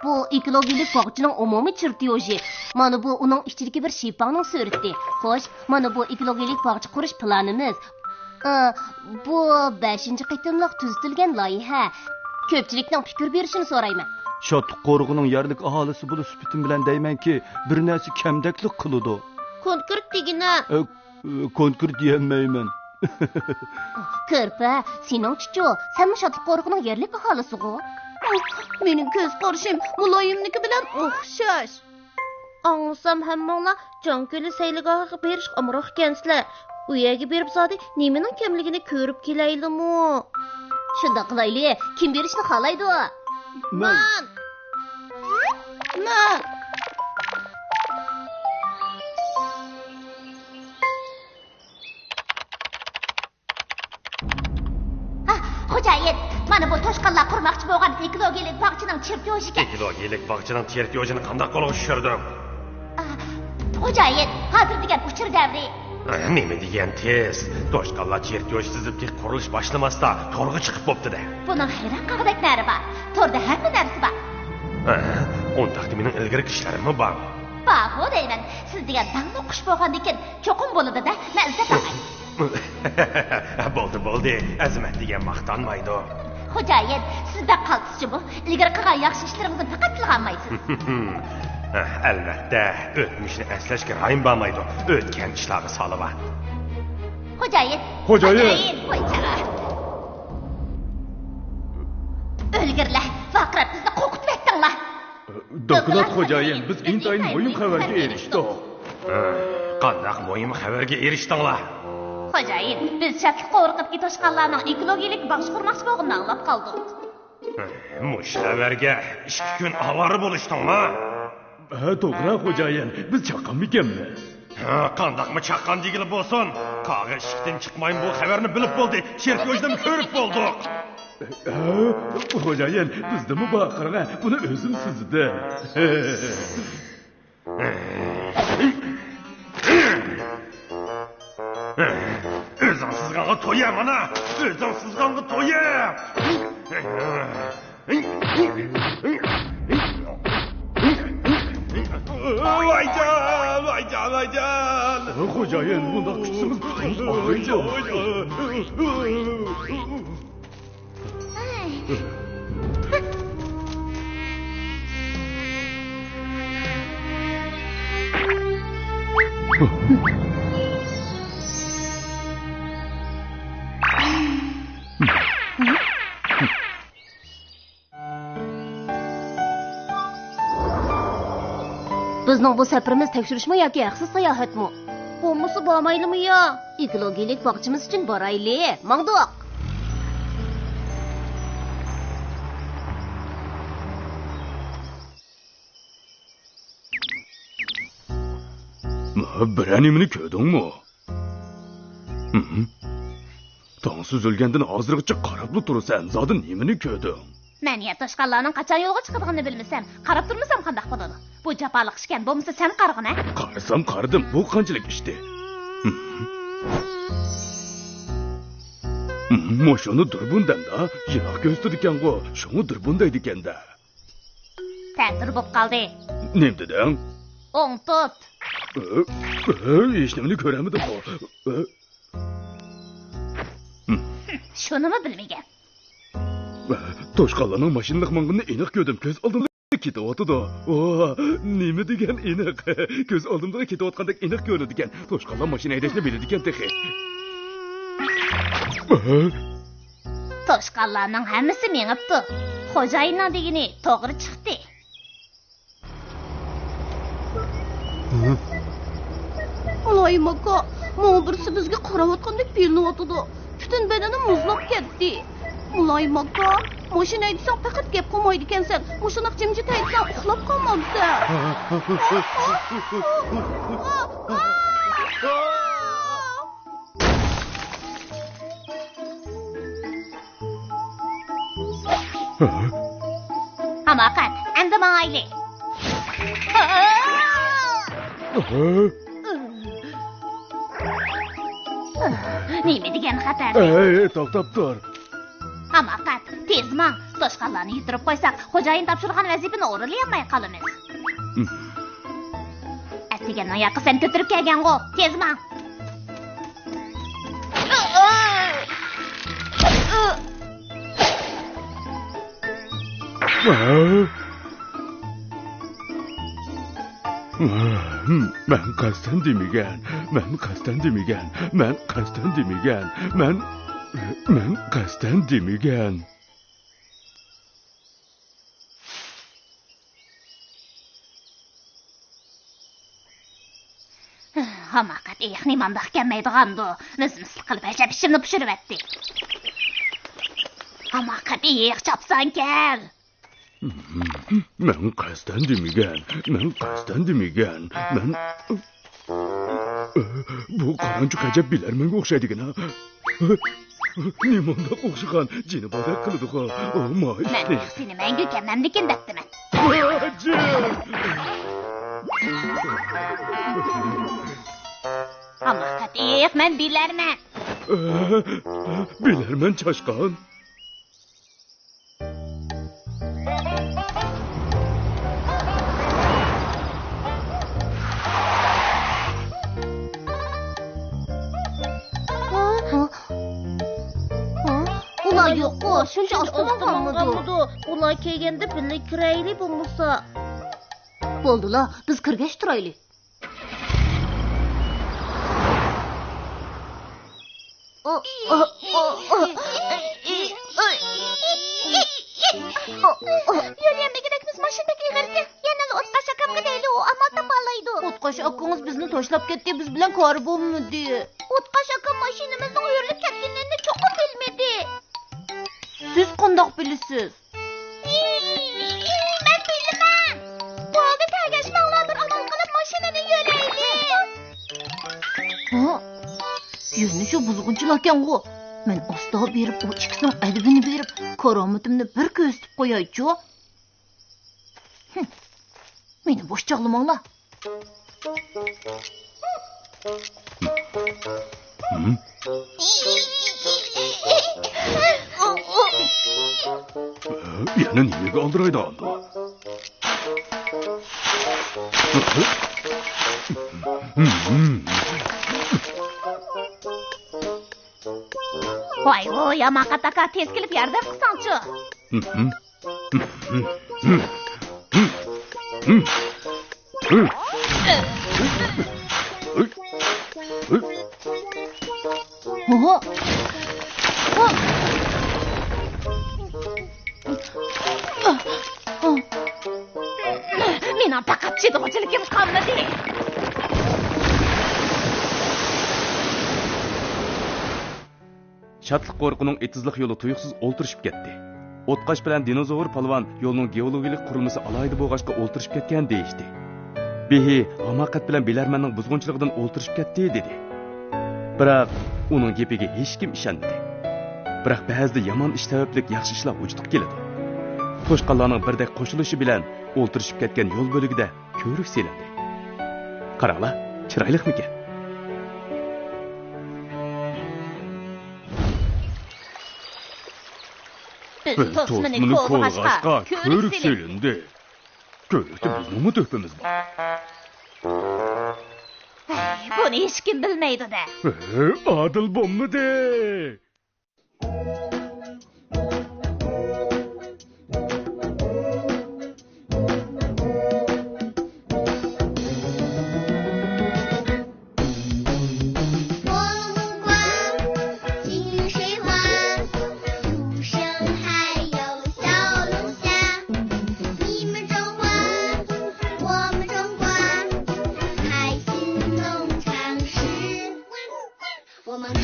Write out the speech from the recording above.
Bu ekologilik bog'chining umumiy chertyoji. Mana bu uning ichidagi bir shiypongning surati. Xo'sh, mana bu ekologilik bog'chi qurish planimiz. Bu 5-qitimliq tuzitilgan loyiha. Ko'pchilikning fikr berishini so'rayman. Shotliq qo'rg'ining yerlik aholisi bo'lish sifatim bilan deymanki, bir narsa kamdaklik qiladi. Konkret degina. Konkret deyolmayman. Kirpa, sening chuchu, sen Shotliq qo'rg'ining yerlik aholisiga. Mening ko'z qarashim muloyimniki bilan o'xshash. Anlasam hammanglar Jonko'li sayligohiga berish amroq ekansizlar. U yerga berib zodi nimaning kamligini ko'rib kelaylikmi? Shunda qilayli, kim berishni xohlaydi? Man. Xo'jayin, mana bu toshqonlar qurmoqchi bo'lgan ekologilik bog'chining chertyojiga. Ekologilik bog'chining chertyojini qanday qo'lga tushirdim? Xo'jayin, hozir degan uchir davri. Nima degan tez? Toshqonlar chertyoj tizibdi qurilish boshlamasda to'g'ri chiqib bo'pti-da. Buning hayron qoladiklari bor. To'rda hamma narsa bor. On taqdimining ilgari ishlarimmi bor? Baho deyman, siz degan dangni o'qish bo'lgandan cho'qim bo'ladi-da, men izzat olmay. Bo'ldi, azimat degan maqtanmaydi. Xo'jayin, sizda qaltischi bu. Ilgari qilgan yaxshi ishlaringizni faqat tilg'anmaysiz. Albatta, o'tmishni eslashga rayim bo'lmaydi. O'tgan ishlarni solib. Xo'jayin. O'lgirlar, vaqirab bizni qo'rqitmaytinglar. Dokulat xo'jayin, biz intayin muhim xabarga erishdik. Qanday muhim xabarga erishdinglar? Xo'jayin, biz Shotliq qo'rqitga toshqonlarning ekologik bog'ch qurmoqchi bo'lganini anglab qoldik. Mush xabarga 2 kun avvori bo'lishdingmi? To'g'ri xo'jayin, biz chaqqanmikanmiz? Qandaqmi chaqqan degili bo'lsin. Qog'i ishdan chiqmayin bu xabarni bilib bo'ldi. Chertyojdan ko'rib bo'ldik. Xo'jayin, bizdimi baqirga? Buni o'zim sizda. O'zim sizganga to'yam ana. O'zim sizganga to'yam. Vaycan. Xo'jayin, bunda kuchsiz Bizning bu safarimiz tekshirishmi yoki haqsiz sayohatmi? Bo'lmasa bormaylimi yo? Ekologilik bog'chimiz uchun borayli. Mangdoq. Biranimni ko'rdingmi? Tong suzilgandan hozirgacha qarab tursan, zodi nimani ko'rding? Men ya toshqonlarning qachon yo'lga chiqadiganini bilmasam, qarab turmasam qanday bo'ladi? Bu jafoliq ishkan, bo'lmasa sen qarg'ina. Qaradim, bu qanchalik ishdi? Moshoni durbundan-da, yiroq ko'rsatadigan-ku, shuni durbundaydi ekanda. Ta'sir bo'lib qoldi. Nim deding? O'ng tut. Hech nimani ko'ramidi bu? Shunimi bilmagan. Toshqonlarning mashinalik mang'ini aniq ko'rdim, ko'z oldimda ketyapti-da. Nima degan aniq? Ko'z oldimda ketayotgandek aniq ko'rindi ekan. Toshqonlar mashina haydashni biladi ekan texi. Toshqonlarning hammasi mengibdi. Xo'jayinning degini to'g'ri chiqdi. Aloyim aka, men birisi bizga qarayotgandek bilinyapti. Butun bedanim muzlab ketdi. Muloyim aka, mashina aytsang faqat gap qilmaydi ekansan. Mushunaq jimjit aytsang uxlab qolmabsan. Hamakat, andamayli. Nima degan xatar? To'xtab tur. Hamakat, Tezman, toshqonlarni yedirib qo'ysak, xo'jayin topshirgan vazifani o'rinlayolmay qolamiz. Attiganning yoqqa sen ko'tirib kelgan-ku, tezman. Ben qasdan demigan. Men qasdan demigan. Hamakat ehni mandaq kelmaydigandu. Misl qilib ajab ishimni pishiribdi. Hamakat chapsan kel. Men qasdan demigan. Bu qaranchuq ajab bilarmanga o'xshaydigina. Nimanda o'xshagan jinibodek qildi-ku. Men seni menga kelmamdikin debdiman. Hamakat men bilarman. Bilarman chashqon. Yo'q, shuncha ostimanganmidi. Ular kelganda birga kiraylik bo'lmasa. Bo'ldilar, biz kirgach turaylik. Yo'lyamdagilarimiz mashinadagi yig'irga yana o'tqash akamga deydi, u ammo topalaydi. O'tqash akangiz bizni tashlab ketdi, biz bilan kori bo'lmadi. O'tqash akam mashinamizning o'yirilib ketganini cho'qib bilmadi. Siz qandoq bilasiz? Men bilaman. Bo'ldi, tagashmoqlardan amal qilib mashinani yo'laylik. Yurni shu buzg'unchilar ekan-ku. Men osta berib, u ikkisining adibini berib, karomatimni bir ko'zitib qo'yaychi. Meni bo'sh chog'lamanglar. Yana nimaga oldiraydi anda? Voy, Yamakat aka tez kelib yordam qilsangchi. Mening faqat chidg'uchiligim qolmadi. Shatliq qo'rqining etizliq yo'li tuyuqsiz o'ltirishib ketdi. O'tqash bilan dinozavr polvon yo'lning geologik qurilmasi alayda bo'lg'achqa o'ltirishib ketgan deyishdi. Behi hamoqat bilan bilarmanning buzg'unchiligidan o'ltirishib ketdi dedi. Biroq uning gapiga hech kim ishonmadi. Biroq ba'zida yomon ish sababli yaxshi ishlar vujudga keladi. To'shqonlarning birdek qo'shilishi bilan o'ltirishib ketgan yo'l bo'ligida ko'rik selindi. Qaranglar, chiroyliqmikan? Tosmini kovg'ashqa ko'rik selindi. Ko'rikda bizning to'pimiz bor. Buni hech kim bilmaydi-da. Adil bo'lmadi.我们